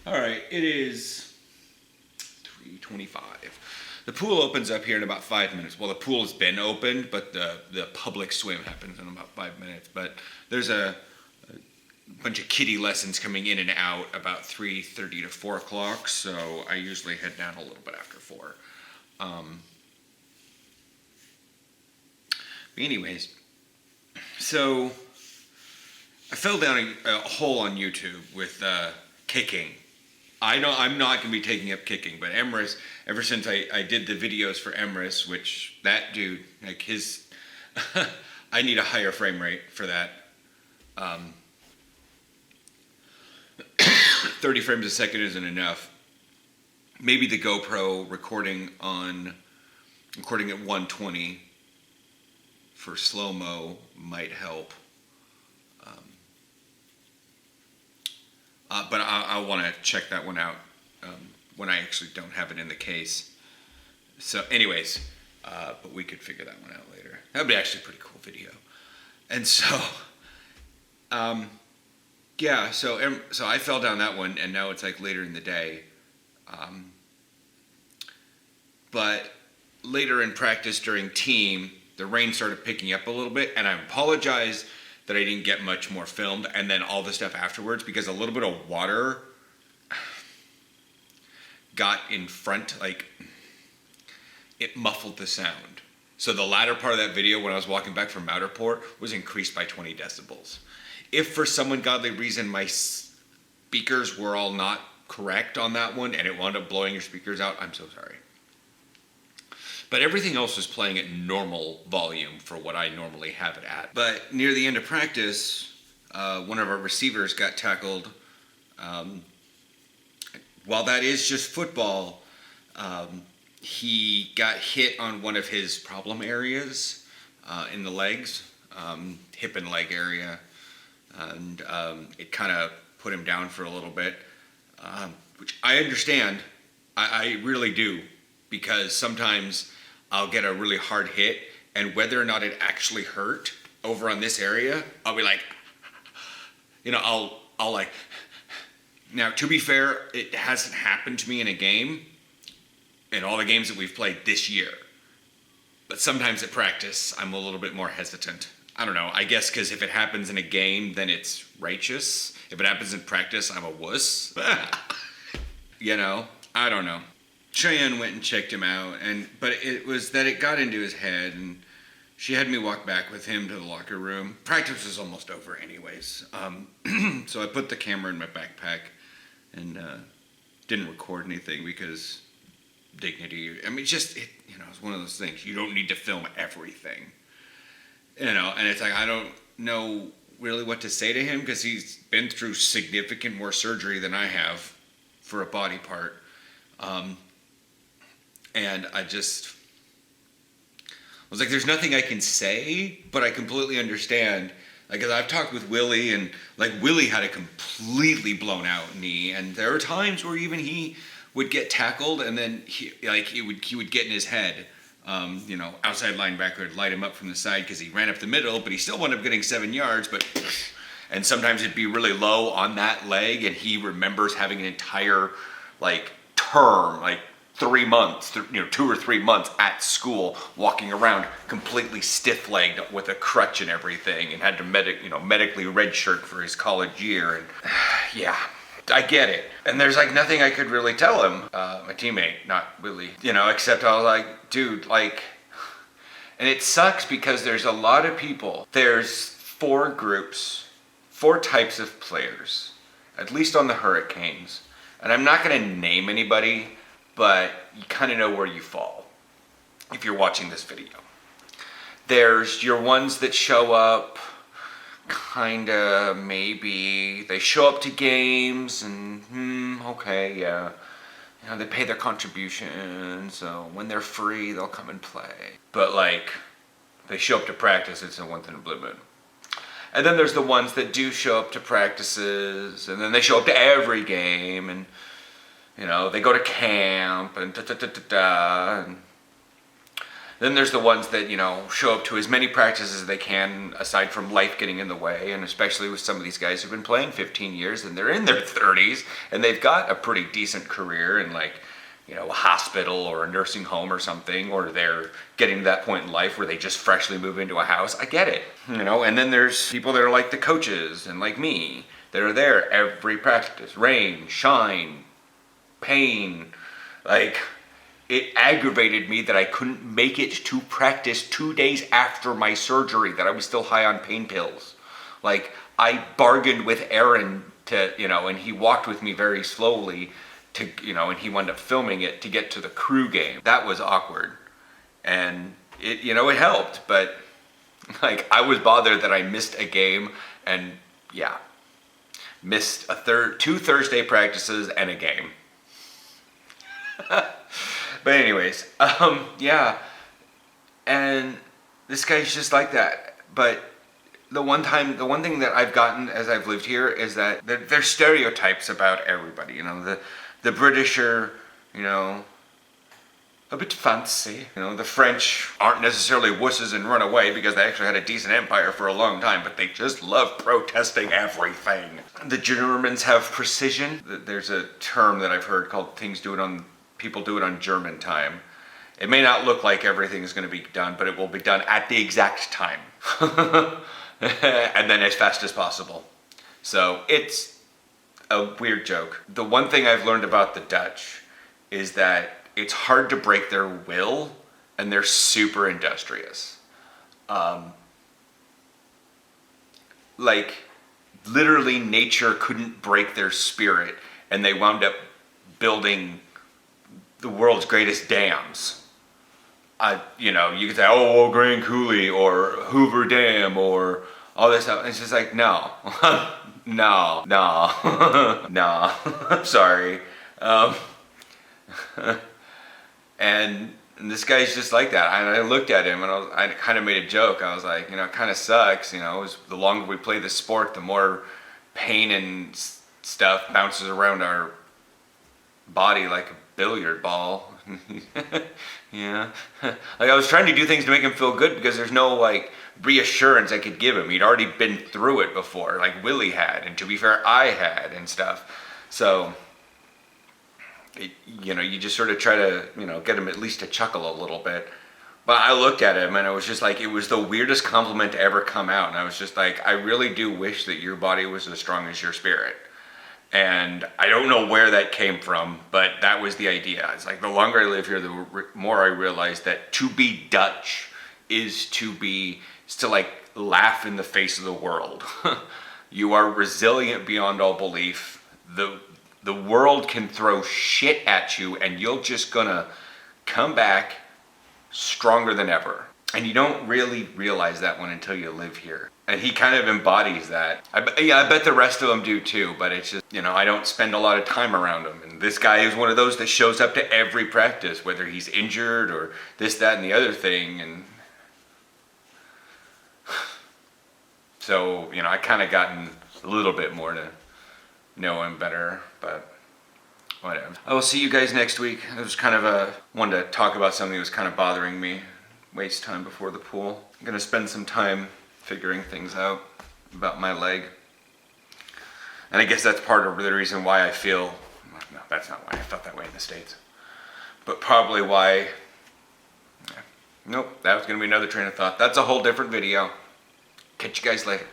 All right, it is 3:25. The pool opens up here in about 5 minutes. Well, the pool has been opened, but the public swim happens in about 5 minutes. But there's a bunch of kiddie lessons coming in and out about 3:30 to 4 o'clock, so I usually head down a little bit after 4. But anyways, so I fell down a hole on YouTube with kicking. I'm not going to be taking up kicking, but Emrys, ever since I did the videos for Emrys, which that dude, like his, I need a higher frame rate for that. 30 frames a second isn't enough. Maybe the GoPro recording at 120 for slow-mo might help. But I want to check that one out when I actually don't have it in the case. So anyways, but we could figure that one out later. That would be actually a pretty cool video. And so, yeah, so I fell down that one, and now it's like later in the day. But later in practice during team, the rain started picking up a little bit, and I apologize that I didn't get much more filmed, and then all the stuff afterwards, because a little bit of water got in front, like, it muffled the sound. So the latter part of that video, when I was walking back from Matterport, was increased by 20 decibels. If for some ungodly reason my speakers were all not correct on that one, and it wound up blowing your speakers out, I'm so sorry. But everything else was playing at normal volume for what I normally have it at. But near the end of practice, one of our receivers got tackled. While that is just football, he got hit on one of his problem areas in the legs, hip and leg area, and it kind of put him down for a little bit, which I understand. I really do, because sometimes I'll get a really hard hit, and whether or not it actually hurt over on this area, I'll be like, I'll like. Now, to be fair, it hasn't happened to me in a game, in all the games that we've played this year. But sometimes at practice, I'm a little bit more hesitant. I don't know, I guess because if it happens in a game, then it's righteous. If it happens in practice, I'm a wuss. I don't know. Cheyenne went and checked him out, but it was that it got into his head, and she had me walk back with him to the locker room. Practice was almost over anyways. So I put the camera in my backpack and didn't record anything because dignity. I mean, it's one of those things. You don't need to film everything. And it's like, I don't know really what to say to him because he's been through significant more surgery than I have for a body part. And I was like, there's nothing I can say, but I completely understand. Like, 'cause I've talked with Willie, and like Willie had a completely blown out knee, and there were times where even he would get tackled, and then he would get in his head. Outside linebacker would light him up from the side because he ran up the middle, but he still wound up getting 7 yards. And sometimes it'd be really low on that leg, and he remembers having an entire term, 3 months, 2 or 3 months at school, walking around completely stiff-legged with a crutch and everything, and had to medically redshirt for his college year. And yeah, I get it. And there's nothing I could really tell him, my teammate, not Willie, except I was like, dude, and it sucks because there's a lot of people. There's 4 groups, 4 types of players, at least on the Hurricanes. And I'm not going to name anybody, but you kind of know where you fall if you're watching this video. There's your ones that show up, maybe. They show up to games and, okay, yeah. They pay their contribution, so when they're free, they'll come and play. But they show up to practice, it's a once in a blue moon. And then there's the ones that do show up to practices, and then they show up to every game, and they go to camp, and da-da-da-da-da. And Then there's the ones that, you know, show up to as many practices as they can, aside from life getting in the way, and especially with some of these guys who've been playing 15 years and they're in their 30s and they've got a pretty decent career in, like, you know, a hospital or a nursing home or something, or they're getting to that point in life where they just freshly move into a house. I get it, you know. And then there's people that are like the coaches and like me that are there every practice, rain, shine, pain, like. It aggravated me that I couldn't make it to practice 2 days after my surgery, that I was still high on pain pills. Like, I bargained with Aaron to, you know, and he walked with me very slowly to, you know, and he wound up filming it to get to the crew game. That was awkward. And it, you know, it helped, but like, I was bothered that I missed a game, and yeah, missed two Thursday practices and a game. But anyways, yeah, and this guy's just like that. But the one thing that I've gotten as I've lived here is that there's stereotypes about everybody. You know, the British are, you know, a bit fancy. You know, the French aren't necessarily wusses and run away because they actually had a decent empire for a long time, but they just love protesting everything. The Germans have precision. There's a term that I've heard called people do it on German time. It may not look like everything is going to be done, but it will be done at the exact time. And then as fast as possible. So it's a weird joke. The one thing I've learned about the Dutch is that it's hard to break their will, and they're super industrious. Like, literally nature couldn't break their spirit, and they wound up building the world's greatest dams. You know, you could say, oh, well, Grand Coulee or Hoover Dam or all this stuff. And it's just like, no, no, I'm sorry. And this guy's just like that. I looked at him and I kind of made a joke. I was like, you know, it kind of sucks. You know, the longer we play this sport, the more pain and stuff bounces around our body like a billiard ball. Yeah. Like, I was trying to do things to make him feel good because there's no, like, reassurance I could give him. He'd already been through it before, like Willie had, and to be fair, I had and stuff. So, you know, you just sort of try to, you know, get him at least to chuckle a little bit. But I looked at him and it was just like, it was the weirdest compliment to ever come out. And I was just like, I really do wish that your body was as strong as your spirit. And I don't know where that came from, but that was the idea. It's like, the longer I live here, the more I realize that to be Dutch is to like laugh in the face of the world. You are resilient beyond all belief. The world can throw shit at you and you're just gonna come back stronger than ever. And you don't really realize that one until you live here. And he kind of embodies that. I bet the rest of them do too, but it's just, you know, I don't spend a lot of time around him. And this guy is one of those that shows up to every practice, whether he's injured or this, that, and the other thing. And so, you know, I kind of gotten a little bit more to know him better, but whatever. I will see you guys next week. It was kind of wanted to talk about something that was kind of bothering me. Waste time before the pool. I'm gonna spend some time figuring things out about my leg. And I guess that's part of the reason why I feel, no, that's not why I felt that way in the States, but probably why, nope, that was gonna be another train of thought. That's a whole different video. Catch you guys later.